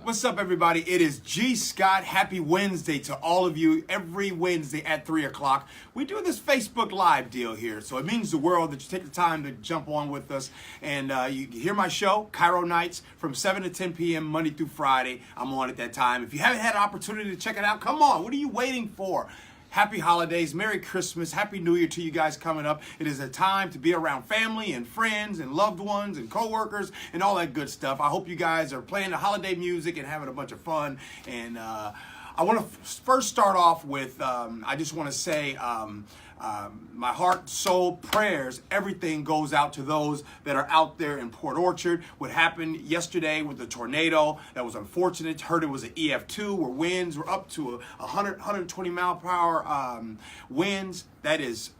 What's up, everybody? It is G. Scott. Happy Wednesday to all of you. Every Wednesday at 3 o'clock, we do this Facebook Live deal here. So it means the world that you take the time to jump on with us. And you hear my show, KIRO Nights, from 7 to 10 p.m. Monday through Friday. I'm on at that time. If you haven't had an opportunity to check it out, come on. What are you waiting for? Happy holidays, Merry Christmas, Happy New Year to you guys coming up. It is a time to be around family and friends and loved ones and coworkers and all that good stuff. I hope you guys are playing the holiday music and having a bunch of fun. And I want to first start off with, I just want to say, my heart, soul, prayers, everything goes out to those that are out there in Port Orchard. What happened yesterday with the tornado, that was unfortunate. Heard it was an EF2 where winds were up to 120 mile per hour winds. That is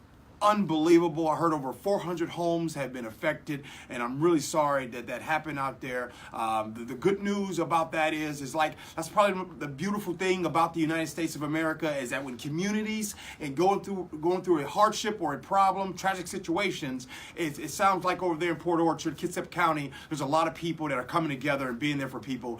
unbelievable. I heard over 400 homes have been affected, and I'm really sorry that that happened out there. The good news about that is like, that's probably the beautiful thing about the United States of America, is that when communities and going through a hardship or a problem, tragic situations, it sounds like over there in Port Orchard, Kitsap County, there's a lot of people that are coming together and being there for people.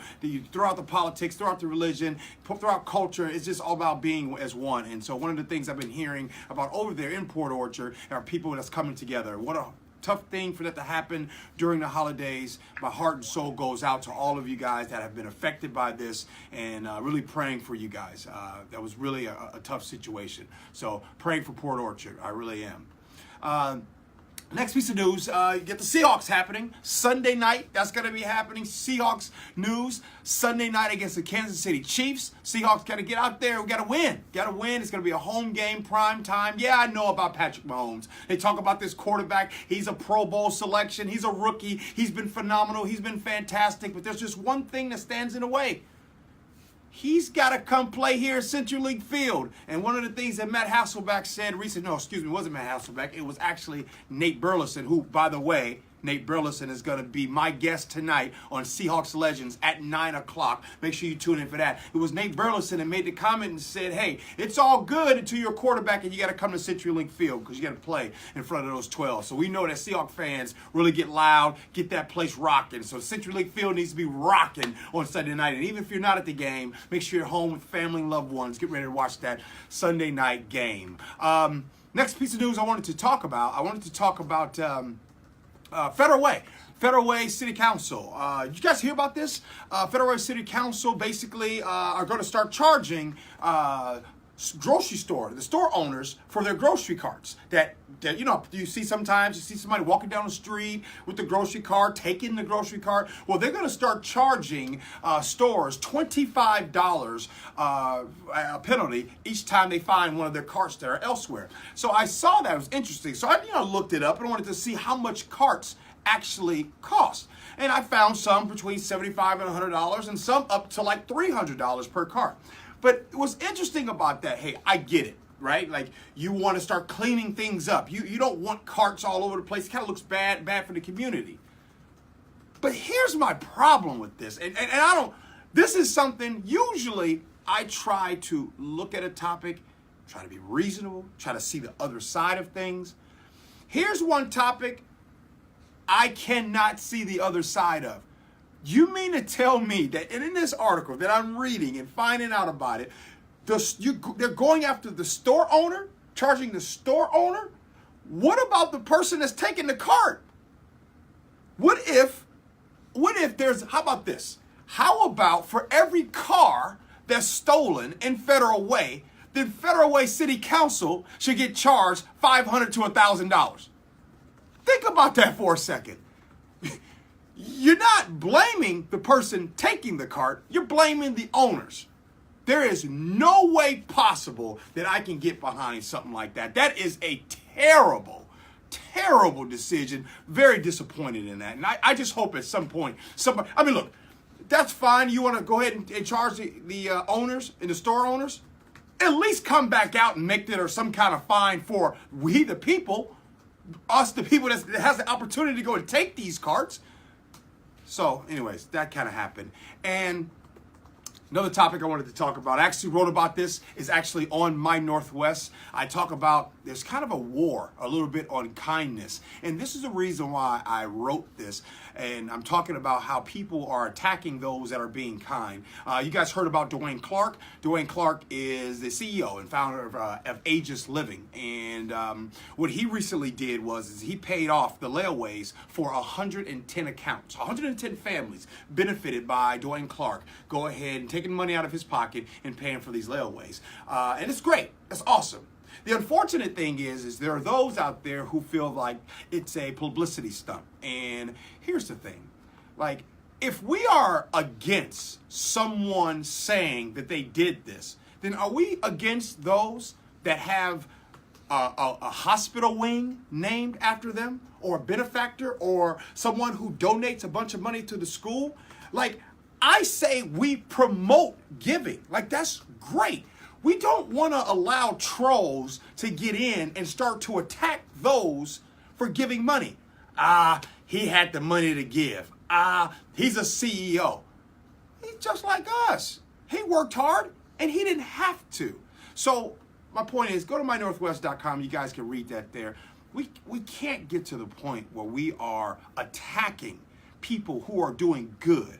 Throughout the politics, throughout the religion, throughout culture, it's just all about being as one. And so one of the things I've been hearing about over there in Port Orchard are people that's coming together. What a tough thing for that to happen during the holidays. My heart and soul goes out to all of you guys that have been affected by this, and really praying for you guys. That was really a tough situation. So praying for Port Orchard, I really am. Next piece of news, you get the Seahawks happening. Sunday night, that's going to be happening. Seahawks news. Sunday night against the Kansas City Chiefs. Seahawks got to get out there. We got to win. Got to win. It's going to be a home game, prime time. Yeah, I know about Patrick Mahomes. They talk about this quarterback. He's a Pro Bowl selection. He's a rookie. He's been phenomenal. He's been fantastic. But there's just one thing that stands in the way. He's got to come play here at Central League Field. And one of the things that Matt Hasselbeck said recently, it wasn't Matt Hasselbeck. It was actually Nate Burleson, who, by the way, Nate Burleson is going to be my guest tonight on Seahawks Legends at 9 o'clock. Make sure you tune in for that. It was Nate Burleson that made the comment and said, hey, it's all good until you're a quarterback and you got to come to Central League Field because you got to play in front of those 12. So we know that Seahawks fans really get loud, get that place rocking. So Central League Field needs to be rocking on Sunday night. And even if you're not at the game, make sure you're home with family and loved ones. Get ready to watch that Sunday night game. Next piece of news I wanted to talk about. Federal Way City Council. Did you guys hear about this? Federal Way City Council basically are going to start charging the store owners for their grocery carts. That you see sometimes, you see somebody walking down the street with the grocery cart, taking the grocery cart. Well, they're going to start charging stores $25 a penalty each time they find one of their carts that are elsewhere. So I saw that. It was interesting. So I looked it up and wanted to see how much carts actually cost. And I found some between $75 and $100 and some up to like $300 per cart. But what's interesting about that, hey, I get it, right? Like, you want to start cleaning things up. You don't want carts all over the place. It kind of looks bad for the community. But here's my problem with this. And this is something, usually I try to look at a topic, try to be reasonable, try to see the other side of things. Here's one topic I cannot see the other side of. You mean to tell me that in this article that I'm reading and finding out about it, they're going after the store owner, charging the store owner? What about the person that's taking the cart? What if how about this? How about for every car that's stolen in Federal Way, then Federal Way City Council should get charged $500 to $1,000? Think about that for a second. You're not blaming the person taking the cart. You're blaming the owners. There is no way possible that I can get behind something like that. That is a terrible, terrible decision. Very disappointed in that. And I just hope at some point somebody, look, that's fine. You want to go ahead and charge the owners and the store owners? At least come back out and make there some kind of fine for we the people, us the people that has the opportunity to go and take these carts. So anyways, that kind of happened. And another topic I wanted to talk about, I actually wrote about this, is actually on My Northwest. I talk about there's kind of a war a little bit on kindness. And this is the reason why I wrote this. And I'm talking about how people are attacking those that are being kind. You guys heard about Dwayne Clark. Dwayne Clark is the CEO and founder of Aegis Living. And what he recently did was he paid off the layaways for 110 accounts. 110 families benefited by Dwayne Clark go ahead and taking money out of his pocket and paying for these layaways. And it's great. That's awesome. The unfortunate thing is there are those out there who feel like it's a publicity stunt. And here's the thing. Like, if we are against someone saying that they did this, then are we against those that have a hospital wing named after them, or a benefactor, or someone who donates a bunch of money to the school? Like, I say we promote giving. Like, that's great. We don't want to allow trolls to get in and start to attack those for giving money. He had the money to give. He's a CEO. He's just like us. He worked hard and he didn't have to. So my point is, go to mynorthwest.com. You guys can read that there. We can't get to the point where we are attacking people who are doing good.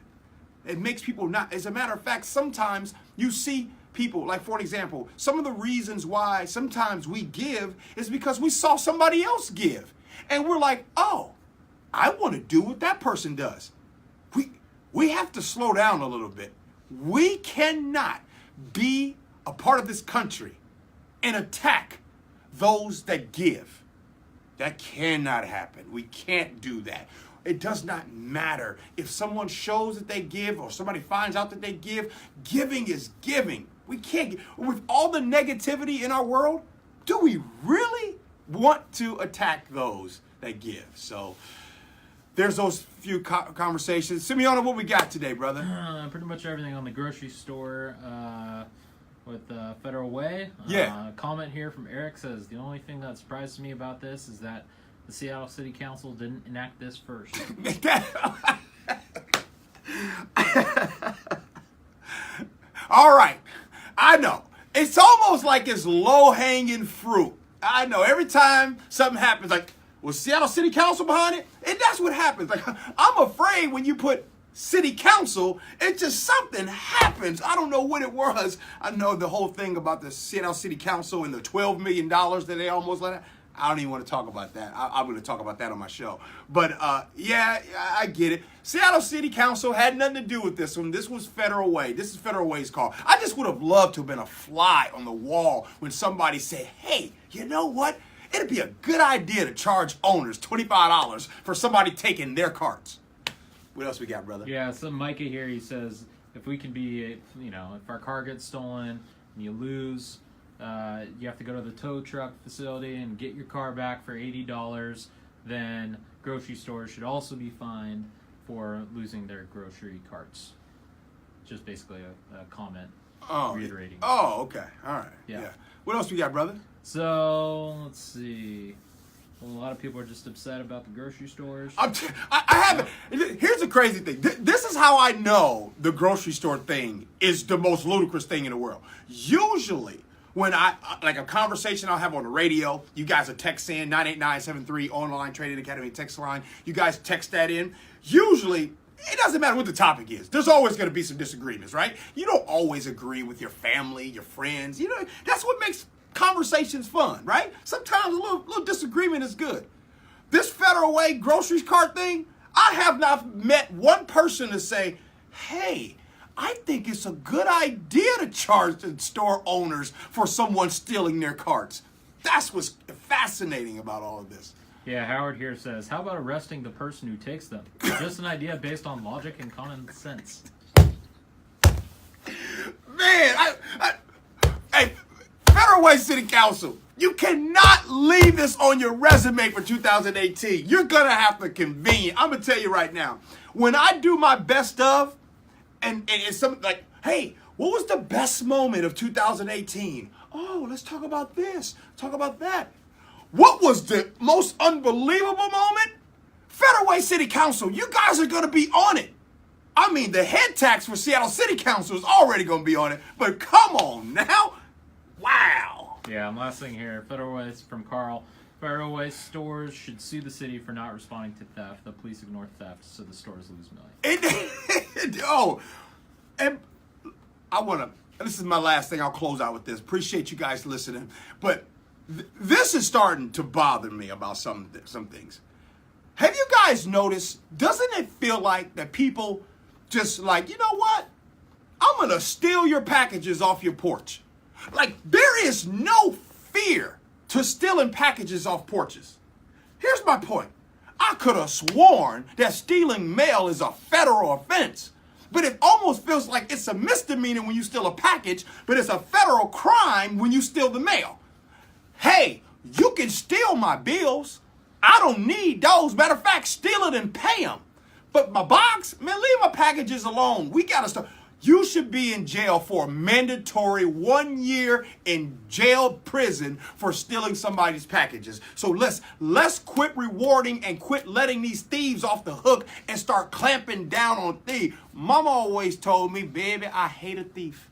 It makes people not, as a matter of fact, sometimes you see people, like for an example, some of the reasons why sometimes we give is because we saw somebody else give. And we're like, oh, I want to do what that person does. We have to slow down a little bit. We cannot be a part of this country and attack those that give. That cannot happen. We can't do that. It does not matter if someone shows that they give or somebody finds out that they give. Giving is giving. We can't, with all the negativity in our world, do we really want to attack those that give? So there's those few conversations. Simeona, what we got today, brother? Pretty much everything on the grocery store with Federal Way. Yeah. Comment here from Eric says, the only thing that surprises me about this is that the Seattle City Council didn't enact this first. All right. I know. It's almost like it's low-hanging fruit. I know. Every time something happens, like, was Seattle City Council behind it? And that's what happens. Like, I'm afraid when you put City Council, it just something happens. I don't know what it was. I know the whole thing about the Seattle City Council and the $12 million that they almost let out. I don't even want to talk about that. I'm going to talk about that on my show. But, yeah, I get it. Seattle City Council had nothing to do with this one. This was Federal Way. This is Federal Way's call. I just would have loved to have been a fly on the wall when somebody said, hey, you know what? It'd be a good idea to charge owners $25 for somebody taking their carts. What else we got, brother? Yeah, so Micah here, he says, if we can be, if our car gets stolen and you lose, you have to go to the tow truck facility and get your car back for $80, then grocery stores should also be fined for losing their grocery carts. Just basically a comment reiterating. Oh, okay. All right. Yeah. What else we got, brother? So, let's see. Well, a lot of people are just upset about the grocery stores. I haven't. Here's the crazy thing. This is how I know the grocery store thing is the most ludicrous thing in the world. Usually, when like a conversation I'll have on the radio, you guys will text in 98973 Online Trading Academy text line. You guys text that in. Usually, it doesn't matter what the topic is. There's always going to be some disagreements, right? You don't always agree with your family, your friends. That's what makes conversations fun, right? Sometimes a little disagreement is good. This Federal Way grocery cart thing, I have not met one person to say, hey, I think it's a good idea to charge the store owners for someone stealing their carts. That's what's fascinating about all of this. Yeah, Howard here says, how about arresting the person who takes them? Just an idea based on logic and common sense. Man, hey, Federal Way City Council, you cannot leave this on your resume for 2018. You're going to have to convene. I'm going to tell you right now, when I do my best of, and it's something like, hey, what was the best moment of 2018? Oh, let's talk about this, talk about that. What was the most unbelievable moment? Federal Way City Council, you guys are going to be on it. I mean, the head tax for Seattle City Council is already going to be on it, but come on now. Wow. Yeah, and last thing here, Federal Way from Carl. Federal Way stores should sue the city for not responding to theft. The police ignore theft, so the stores lose millions. And I want to, this is my last thing. I'll close out with this. Appreciate you guys listening. But this is starting to bother me about some things. Have you guys noticed, doesn't it feel like that people just like, you know what? I'm going to steal your packages off your porch. Like, there is no fear to stealing packages off porches. Here's my point. I could have sworn that stealing mail is a federal offense. But it almost feels like it's a misdemeanor when you steal a package, but it's a federal crime when you steal the mail. Hey, you can steal my bills. I don't need those. Matter of fact, steal it and pay them. But my box, man, leave my packages alone. We got to start. You should be in jail for a mandatory 1 year in jail prison for stealing somebody's packages. So let's quit rewarding and quit letting these thieves off the hook and start clamping down on thieves. Mama always told me, baby, I hate a thief.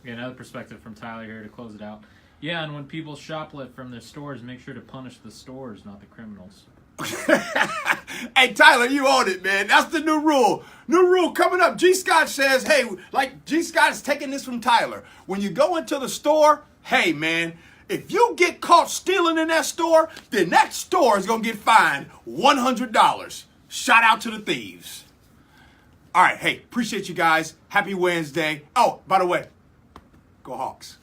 Yeah, another perspective from Tyler here to close it out. Yeah, and when people shoplift from their stores, make sure to punish the stores, not the criminals. Hey, Tyler, you own it, man. That's the new rule. New rule coming up. G. Scott says, hey, like G. Scott is taking this from Tyler. When you go into the store, hey, man, if you get caught stealing in that store, then that store is going to get fined $100. Shout out to the thieves. All right, hey, appreciate you guys. Happy Wednesday. Oh, by the way, go Hawks.